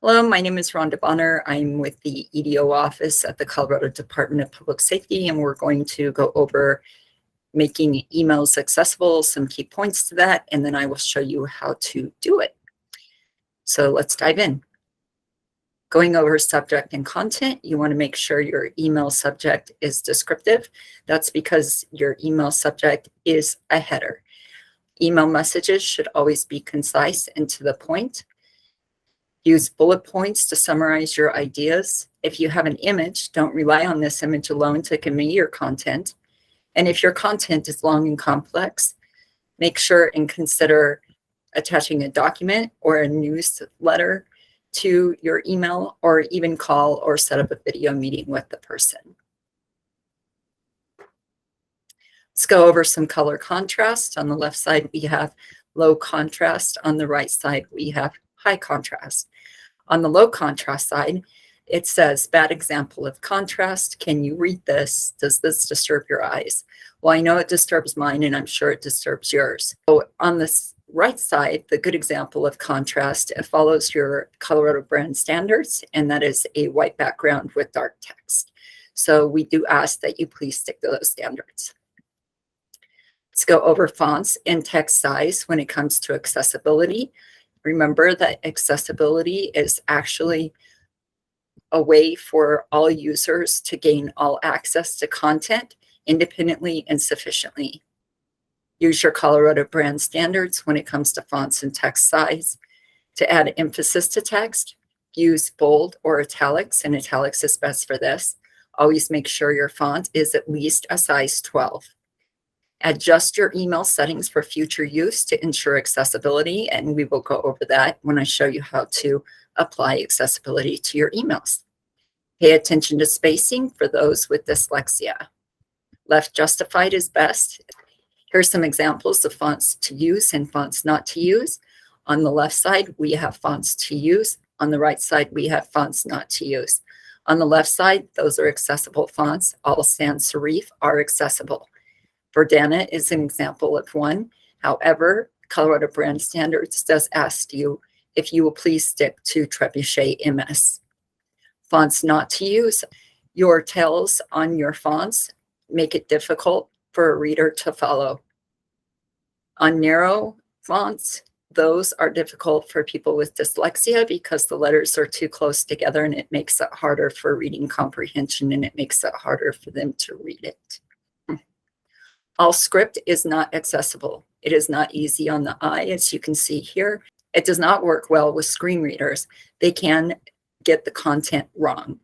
Hello, my name is Rhonda Bonner. I'm with the EDO office at the Colorado Department of Public Safety, and we're going to go over making emails accessible, some key points to that, and then I will show you how to do it. So let's dive in. Going over subject and content, you want to make sure your email subject is descriptive. That's because your email subject is a header. Email messages should always be concise and to the point. Use bullet points to summarize your ideas. If you have an image, don't rely on this image alone to convey your content. And if your content is long and complex, make sure and consider attaching a document or a newsletter to your email, or even call or set up a video meeting with the person. Let's go over some color contrast. On the left side, we have low contrast. On the right side, we have high contrast. On the low contrast side, it says, bad example of contrast. Can you read this? Does this disturb your eyes? Well, I know it disturbs mine, and I'm sure it disturbs yours. So on this right side, the good example of contrast, it follows your Colorado brand standards, and that is a white background with dark text. So we do ask that you please stick to those standards. Let's go over fonts and text size when it comes to accessibility. Remember that accessibility is actually a way for all users to gain all access to content independently and sufficiently. Use your Colorado brand standards when it comes to fonts and text size. To add emphasis to text, use bold or italics, and italics is best for this. Always make sure your font is at least a size 12. Adjust your email settings for future use to ensure accessibility, and we will go over that when I show you how to apply accessibility to your emails. Pay attention to spacing for those with dyslexia. Left justified is best. Here's some examples of fonts to use and fonts not to use. On the left side, we have fonts to use. On the right side, we have fonts not to use. On the left side, those are accessible fonts. All sans serif are accessible. Verdana is an example of one. However, Colorado brand standards does ask you if you will please stick to Trebuchet MS. Fonts not to use. Your tails on your fonts make it difficult for a reader to follow. On narrow fonts, those are difficult for people with dyslexia because the letters are too close together, and it makes it harder for reading comprehension, and it makes it harder for them to read it. All script is not accessible. It is not easy on the eye, as you can see here. It does not work well with screen readers. They can get the content wrong.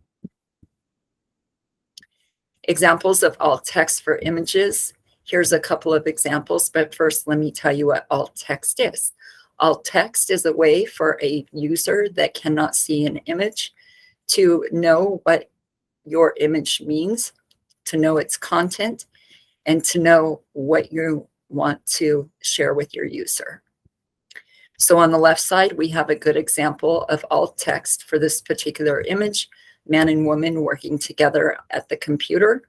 Examples of alt text for images. Here's a couple of examples, but first let me tell you what alt text is. Alt text is a way for a user that cannot see an image to know what your image means, to know its content, and to know what you want to share with your user. So on the left side, we have a good example of alt text for this particular image, man and woman working together at the computer.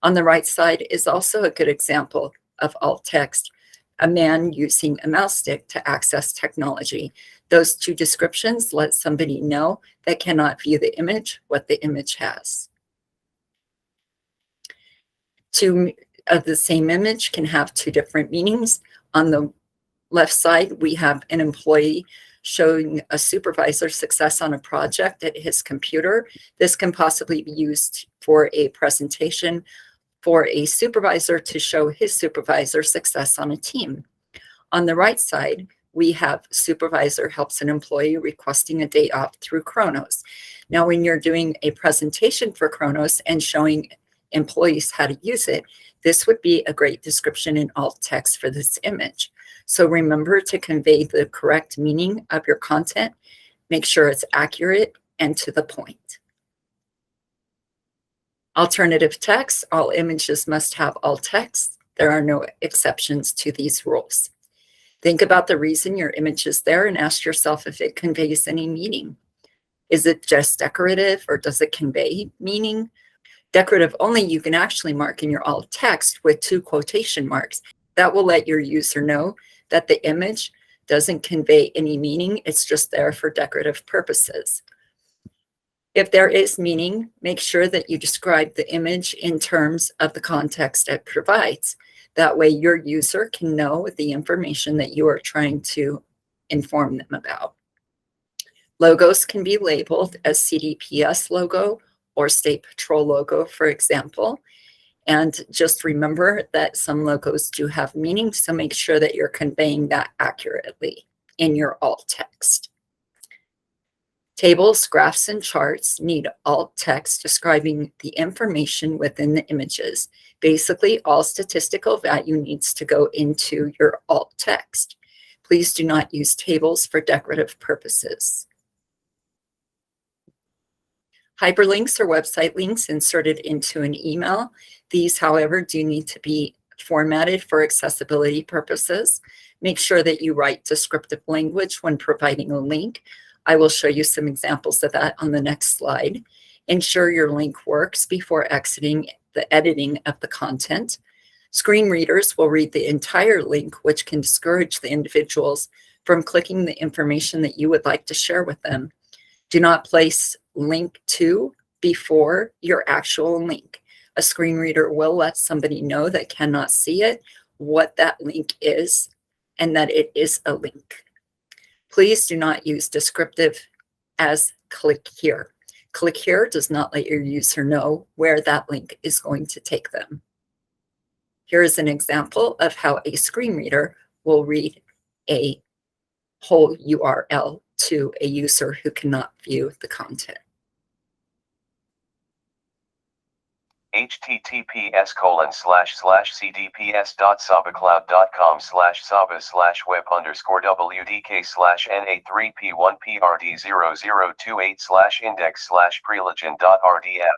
On the right side is also a good example of alt text, a man using a mouse stick to access technology. Those two descriptions let somebody know that cannot view the image what the image has. Two of the same image can have two different meanings. On the left side, we have an employee showing a supervisor's success on a project at his computer. This can possibly be used for a presentation for a supervisor to show his supervisor success on a team. On the right side, we have supervisor helps an employee requesting a day off through Kronos. Now, when you're doing a presentation for Kronos and showing employees how to use it, this would be a great description in alt text for this image. So remember to convey the correct meaning of your content. Make sure it's accurate and to the point. Alternative text, all images must have alt text. There are no exceptions to these rules. Think about the reason your image is there and ask yourself if it conveys any meaning. Is it just decorative, or does it convey meaning? Decorative only, you can actually mark in your alt text with 2 quotation marks. That will let your user know that the image doesn't convey any meaning. It's just there for decorative purposes. If there is meaning, make sure that you describe the image in terms of the context it provides. That way your user can know the information that you are trying to inform them about. Logos can be labeled as CDPS logo or State Patrol logo, for example. And just remember that some logos do have meaning, so make sure that you're conveying that accurately in your alt text. Tables, graphs, and charts need alt text describing the information within the images. Basically, all statistical value needs to go into your alt text. Please do not use tables for decorative purposes. Hyperlinks are website links inserted into an email. These, however, do need to be formatted for accessibility purposes. Make sure that you write descriptive language when providing a link. I will show you some examples of that on the next slide. Ensure your link works before exiting the editing of the content. Screen readers will read the entire link, which can discourage the individuals from clicking the information that you would like to share with them. Do not place link to before your actual link. A screen reader will let somebody know that cannot see it, what that link is, and that it is a link. Please do not use descriptive as click here. Click here does not let your user know where that link is going to take them. Here is an example of how a screen reader will read a whole URL to a user who cannot view the content. https://cdps.sabacloud.com/web_wd_k/na3p1prd008/index/prelegend.rdf.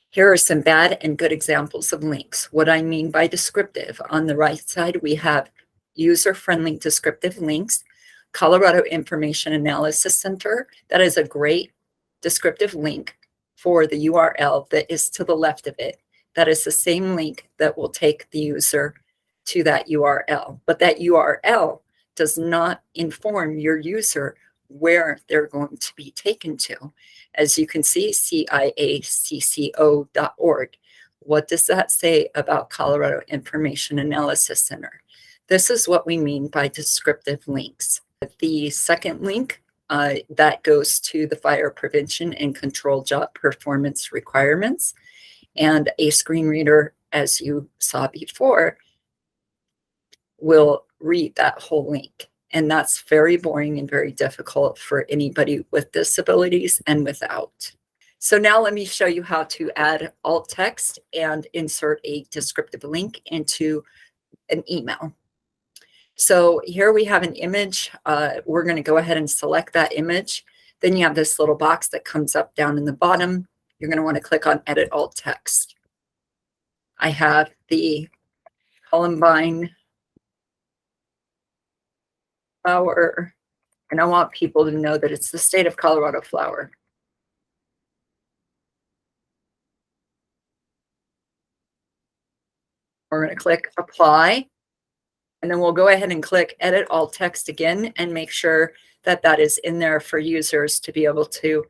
Here are some bad and good examples of links. What I mean by descriptive, on the right side, we have user-friendly descriptive links. Colorado Information Analysis Center, that is a great descriptive link for the URL that is to the left of it. That is the same link that will take the user to that URL. But that URL does not inform your user where they're going to be taken to. As you can see, ciacco.org. What does that say about Colorado Information Analysis Center? This is what we mean by descriptive links. The second link that goes to the fire prevention and control job performance requirements. And a screen reader, as you saw before, will read that whole link. And that's very boring and very difficult for anybody with disabilities and without. So now let me show you how to add alt text and insert a descriptive link into an email. So here we have an image. We're going to go ahead and select that image. Then you have this little box that comes up down in the bottom. You're going to want to click on Edit Alt Text. I have the Columbine flower, and I want people to know that it's the state of Colorado flower. We're going to click Apply. And then we'll go ahead and click Edit Alt Text again and make sure that that is in there for users to be able to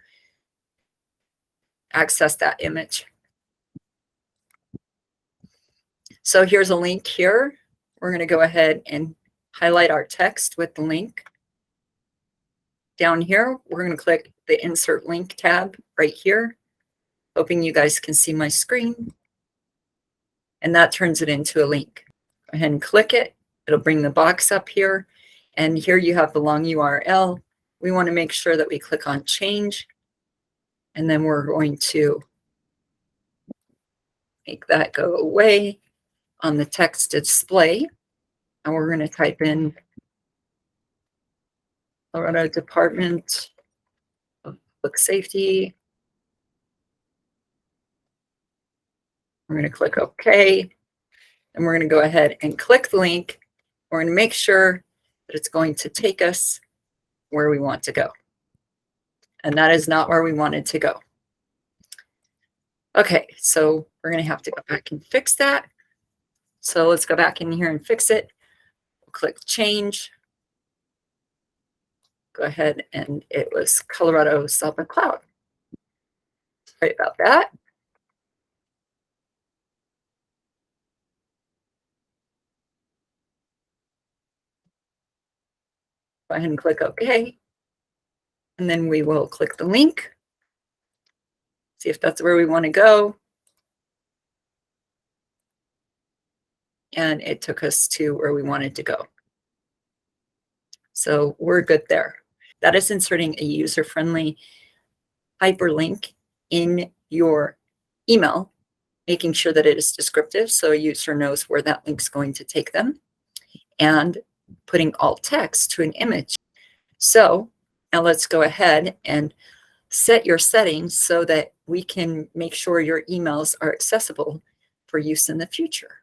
access that image. So here's a link here. We're going to go ahead and highlight our text with the link. Down here, we're going to click the Insert Link tab right here. Hoping you guys can see my screen. And that turns it into a link. Go ahead and click it. It'll bring the box up here. And here you have the long URL. We want to make sure that we click on Change. And then we're going to make that go away on the text display. And we're going to type in Colorado Department of Public Safety. We're going to click OK. And we're going to go ahead and click the link. We're going to make sure that it's going to take us where we want to go. And that is not where we wanted to go. Okay, so we're going to have to go back and fix that. So let's go back in here and fix it. click change. Go ahead, and it was Colorado Sovereign Cloud. Sorry about that. Go ahead and click OK. And then we will click the link, see if that's where we want to go. And it took us to where we wanted to go. So we're good there. That is inserting a user-friendly hyperlink in your email, making sure that it is descriptive so a user knows where that link's going to take them, and putting alt text to an image. So now let's go ahead and set your settings so that we can make sure your emails are accessible for use in the future.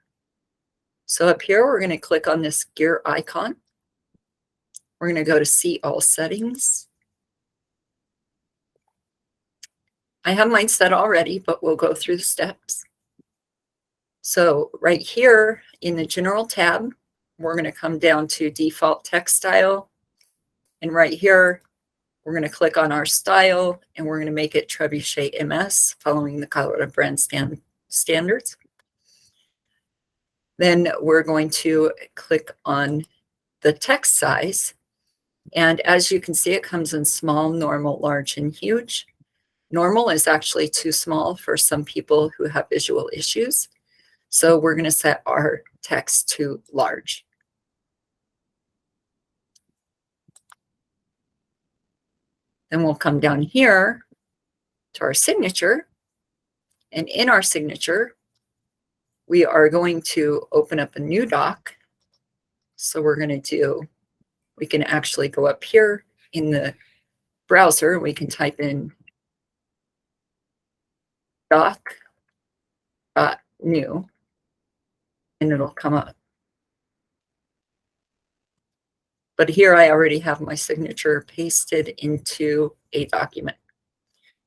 So up here, we're going to click on this gear icon. We're going to go to see all settings. I have mine set already, but we'll go through the steps. So right here in the general tab, we're going to come down to default text style. And right here, we're going to click on our style, and we're going to make it Trebuchet MS, following the Colorado brand standards. Then we're going to click on the text size. And as you can see, it comes in small, normal, large, and huge. Normal is actually too small for some people who have visual issues. So we're going to set our text to large. Then we'll come down here to our signature. And in our signature, we are going to open up a new doc. So we're going to do, we can actually go up here in the browser. We can type in doc.new, and it'll come up. But here I already have my signature pasted into a document.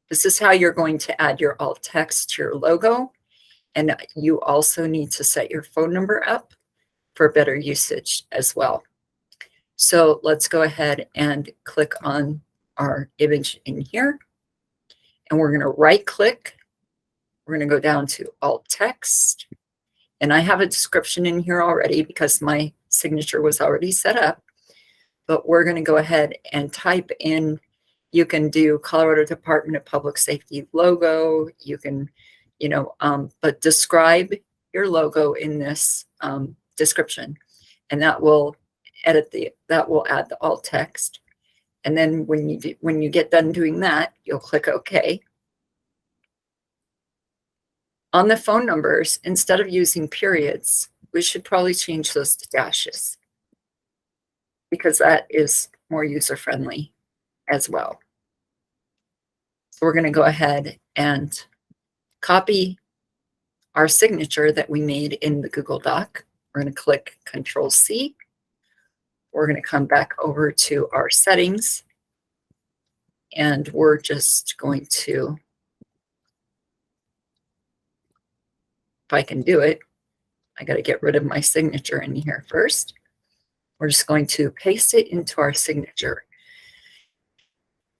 This is how you're going to add your alt text to your logo. And you also need to set your phone number up for better usage as well. So let's go ahead and click on our image in here. And we're going to right click. We're going to go down to alt text. And I have a description in here already because my signature was already set up. But we're going to go ahead and type in, you can do Colorado Department of Public Safety logo. You can, but describe your logo in this description, and that will add the alt text. And then when you get done doing that, you'll click OK. On the phone numbers, instead of using periods, we should probably change those to dashes, because that is more user-friendly as well. So we're going to go ahead and copy our signature that we made in the Google Doc. We're going to click Control-C. We're going to come back over to our settings, and we're just going to, if I can do it, I got to get rid of my signature in here first. We're just going to paste it into our signature.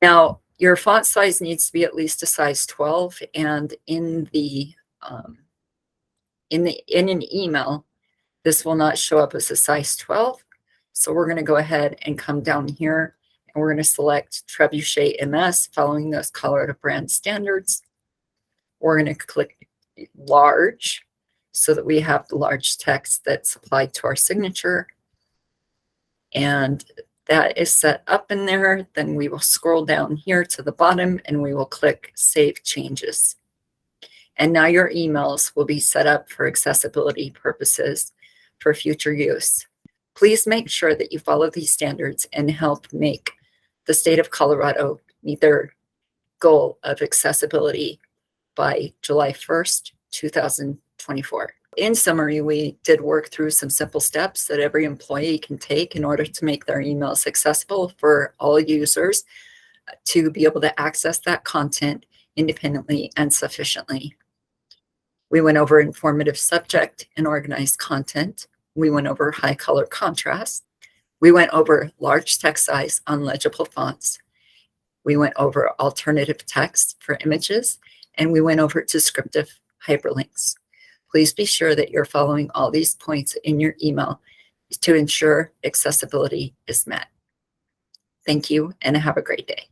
Now, your font size needs to be at least a size 12, and in an email, this will not show up as a size 12. So we're going to go ahead and come down here, and we're going to select Trebuchet MS, following those Colorado brand standards. We're going to click large so that we have the large text that's applied to our signature. And that is set up in there. Then we will scroll down here to the bottom, and we will click Save Changes. And now your emails will be set up for accessibility purposes for future use. Please make sure that you follow these standards and help make the state of Colorado meet their goal of accessibility by July 1st, 2024. In summary, we did work through some simple steps that every employee can take in order to make their emails accessible for all users to be able to access that content independently and sufficiently. We went over informative subject and organized content. We went over high color contrast. We went over large text size on legible fonts. We went over alternative text for images, and we went over descriptive hyperlinks. Please be sure that you're following all these points in your email to ensure accessibility is met. Thank you and have a great day.